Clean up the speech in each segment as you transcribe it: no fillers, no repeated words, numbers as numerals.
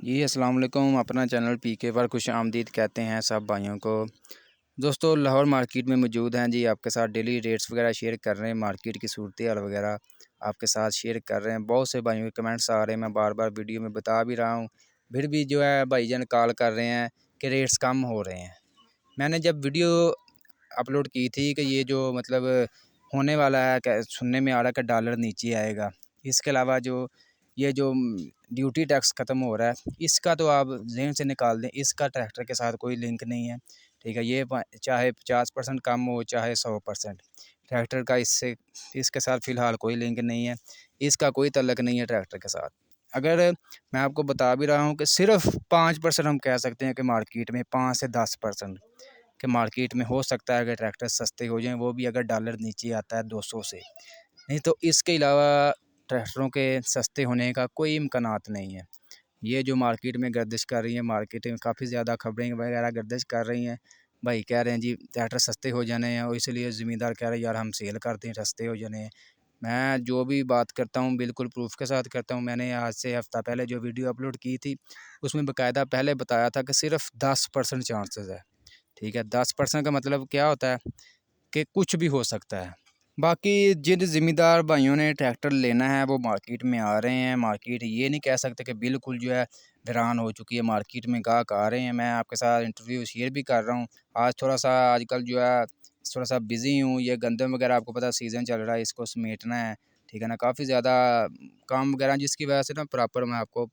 जी अस्सलाम वालेकुम। अपना चैनल पीके पर खुश आमदीद कहते हैं सब भाइयों को। दोस्तों लाहौर मार्केट में मौजूद हैं जी, आपके साथ डेली रेट्स वगैरह शेयर कर रहे हैं, मार्केट की सूरत हाल वगैरह आपके साथ शेयर कर रहे हैं। बहुत से भाइयों के कमेंट्स आ रहे हैं, मैं बार बार वीडियो में बता भी रहा हूँ, फिर भी जो है भाईजान कॉल कर रहे हैं कि रेट्स कम हो रहे हैं। मैंने जब वीडियो अपलोड की थी कि ये जो मतलब होने वाला है, सुनने में आ रहा है कि डॉलर नीचे आएगा, इसके अलावा जो ये जो ड्यूटी टैक्स ख़त्म हो रहा है, इसका तो आप ज़हन से निकाल दें, इसका ट्रैक्टर के साथ कोई लिंक नहीं है। ठीक है, ये चाहे 50% कम हो चाहे 100%, ट्रैक्टर का इसके साथ फ़िलहाल कोई लिंक नहीं है, इसका कोई तल्लक नहीं है ट्रैक्टर के साथ। अगर मैं आपको बता भी रहा हूँ कि सिर्फ 5% हम कह सकते हैं कि मार्केट में 5 से 10% कि मार्केट में हो सकता है कि ट्रैक्टर सस्ते हो जाएं, वो भी अगर डॉलर नीचे आता है 200 से। नहीं तो इसके अलावा ट्रैक्टरों के सस्ते होने का कोई इम्कानात नहीं है। ये जो मार्केट में गर्दिश कर रही है, मार्केट में काफ़ी ज़्यादा खबरें वगैरह गर्दिश कर रही हैं, भाई कह रहे हैं जी ट्रैक्टर सस्ते हो जाने हैं, और इसलिए ज़मींदार कह रहे हैं यार हम सेल करते हैं, सस्ते हो जाने हैं। मैं जो भी बात करता हूँ बिल्कुल प्रूफ के साथ करता हूँ। मैंने आज से हफ़्ता पहले जो वीडियो अपलोड की थी, उसमें बाकायदा पहले बताया था कि सिर्फ 10% चांसेस है। ठीक है, 10% का मतलब क्या होता है कि कुछ भी हो सकता है। बाकी जिन ज़िम्मेदार भाइयों ने ट्रैक्टर लेना है वो मार्केट में आ रहे हैं। मार्केट ये नहीं कह सकते कि बिल्कुल जो है वीरान हो चुकी है, मार्केट में गाहक आ रहे हैं। मैं आपके साथ इंटरव्यू शेयर भी कर रहा हूँ। आज थोड़ा-सा आजकल जो है थोड़ा-सा बिज़ी हूँ, ये गंदम वगैरह आपको पता है सीज़न चल रहा है, इसको समेटना है, ठीक है ना? काफ़ी ज़्यादा काम वगैरह जिसकी वजह से ना प्रॉपर मैं आपको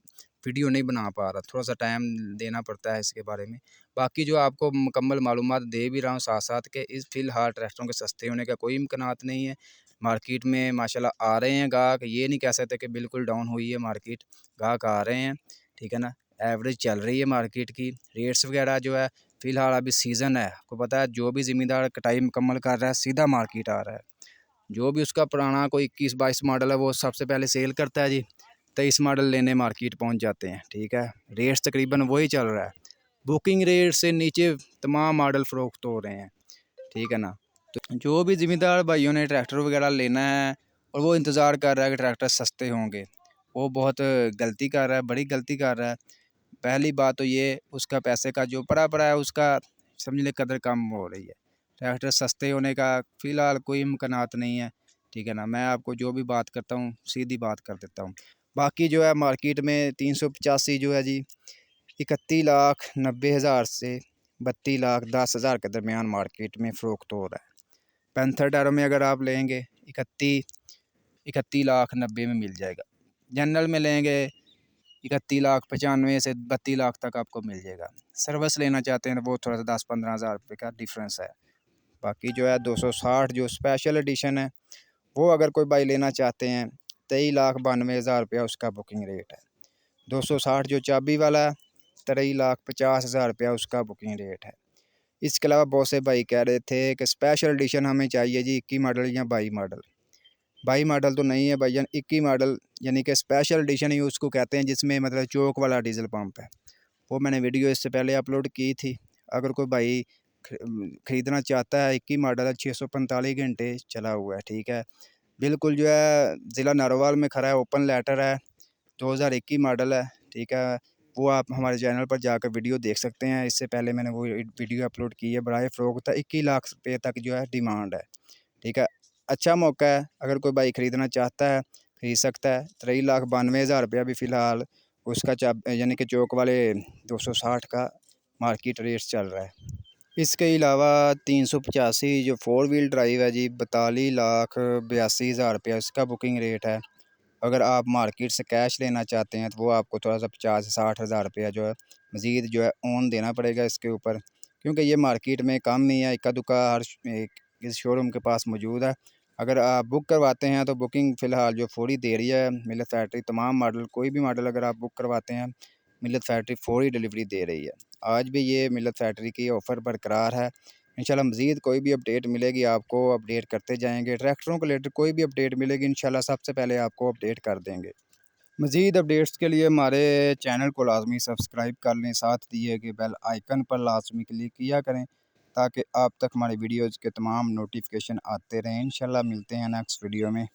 वीडियो नहीं बना पा रहा, थोड़ा-सा टाइम देना पड़ता है इसके बारे में। बाकी जो आपको मुकम्मल मालूमात दे भी रहा हूँ साथ-साथ कि इस फ़िलहाल ट्रैक्टरों के सस्ते होने का कोई इम्कानात नहीं है। मार्केट में माशाल्लाह आ रहे हैं गाहक, ये नहीं कह सकते कि बिल्कुल डाउन हुई है मार्केट, गाहक आ रहे हैं, ठीक है ना? एवरेज चल रही है मार्केट की, रेट्स वगैरह जो है फ़िलहाल अभी सीज़न है, आपको पता है जो भी ज़िम्मेदार कटाई मुकम्मल कर रहा है सीधा मार्केट आ रहा है। जो भी उसका पुराना कोई 21-22 मॉडल है वो सबसे पहले सेल करता है जी, 23 मॉडल लेने मार्केट पहुँच जाते हैं, ठीक है? रेट्स तकरीबन वही चल रहा है। बुकिंग रेट से नीचे तमाम मॉडल फ़रोख्त हो रहे हैं, ठीक है ना? तो जो भी ज़िम्मेदार भाइयों ने ट्रैक्टर वगैरह लेना है और वो इंतज़ार कर रहा है कि ट्रैक्टर सस्ते होंगे, वो बहुत गलती कर रहा है, बड़ी गलती कर रहा है। पहली बात तो ये उसका पैसे का जो पड़ा है उसका समझ लें कदर कम हो रही है। ट्रैक्टर सस्ते होने का फ़िलहाल कोई इम्कानात नहीं है, ठीक है ना? मैं आपको जो भी बात करता हूँ सीधी बात कर देता हूँ। बाकी जो है मार्केट में 385 जो है जी 31,90,000 से 32,10,000 के दरमियान मार्केट में फ़रोख्त हो रहा है। पैंथर टायरों में अगर आप लेंगे 31,90,000 में मिल जाएगा। जनरल में लेंगे 31,95,000 से 32 लाख तक आपको मिल जाएगा। सर्विस लेना चाहते हैं तो वो थोड़ा सा 10-15 हज़ार रुपये का डिफरेंस है। बाकी जो है 260 जो स्पेशल एडिशन है वो अगर कोई भाई लेना चाहते हैं 23,92,000 रुपया उसका बुकिंग रेट है। 260 जो चाबी वाला है 23,50,000 रुपया उसका बुकिंग रेट है। इसके अलावा बहुत से भाई कह रहे थे कि स्पेशल एडिशन हमें चाहिए जी 21 मॉडल या 22 मॉडल। 22 मॉडल तो नहीं है भाईजान, 21 मॉडल यानी कि स्पेशल एडिशन ही उसको कहते हैं, जिसमें मतलब चौक वाला डीजल पंप है। वो मैंने वीडियो इससे पहले अपलोड की थी। अगर कोई भाई ख़रीदना चाहता है, 21 मॉडल है, 645 घंटे चला हुआ है, ठीक है। बिल्कुल जो है ज़िला नारोवाल में खड़ा है, ओपन लेटर है, 2021 मॉडल है, ठीक है। वो आप हमारे चैनल पर जाकर वीडियो देख सकते हैं। इससे पहले मैंने वो वीडियो अपलोड की है। बराए फ़रोख्त 21 लाख रुपये तक जो है डिमांड है, ठीक है। अच्छा मौका है, अगर कोई भाई ख़रीदना चाहता है ख़रीद सकता है। 23,92,000 रुपया अभी फ़िलहाल उसका यानी कि चौक वाले 260 का मार्केट रेट चल रहा है। इसके अलावा 385 जो 4 व्हील ड्राइव है जी 42,82,000 रुपया इसका बुकिंग रेट है। अगर आप मार्केट से कैश लेना चाहते हैं तो वो आपको थोड़ा सा 50 से 60,000 रुपया जो है मज़ीद जो है ओन देना पड़ेगा इसके ऊपर, क्योंकि ये मार्केट में कम ही है, इक्का दुक्का हर एक इस शोरूम के पास मौजूद है। अगर आप बुक करवाते हैं तो बुकिंग फ़िलहाल जो फौरी दे रही है मिल्लत फैक्ट्री, तमाम मॉडल कोई भी मॉडल अगर आप बुक करवाते हैं मिल्लत फैक्ट्री फौरी डिलीवरी दे रही है। आज भी ये मिल्लत फैक्ट्री की ऑफ़र बरकरार है। इंशाल्लाह मज़ीद कोई भी अपडेट मिलेगी आपको अपडेट करते जाएंगे। ट्रैक्टरों को रिलेटेड कोई भी अपडेट मिलेगी इंशाल्लाह सबसे पहले आपको अपडेट कर देंगे। मज़ीद अपडेट्स के लिए हमारे चैनल को लाजमी सब्सक्राइब कर लें, साथ दिए गए बेल आइकन पर लाजमी क्लिक किया करें ताकि आप तक हमारी वीडियोज़ के तमाम नोटिफिकेशन आते रहें। इंशाल्लाह मिलते हैं नेक्स्ट वीडियो में।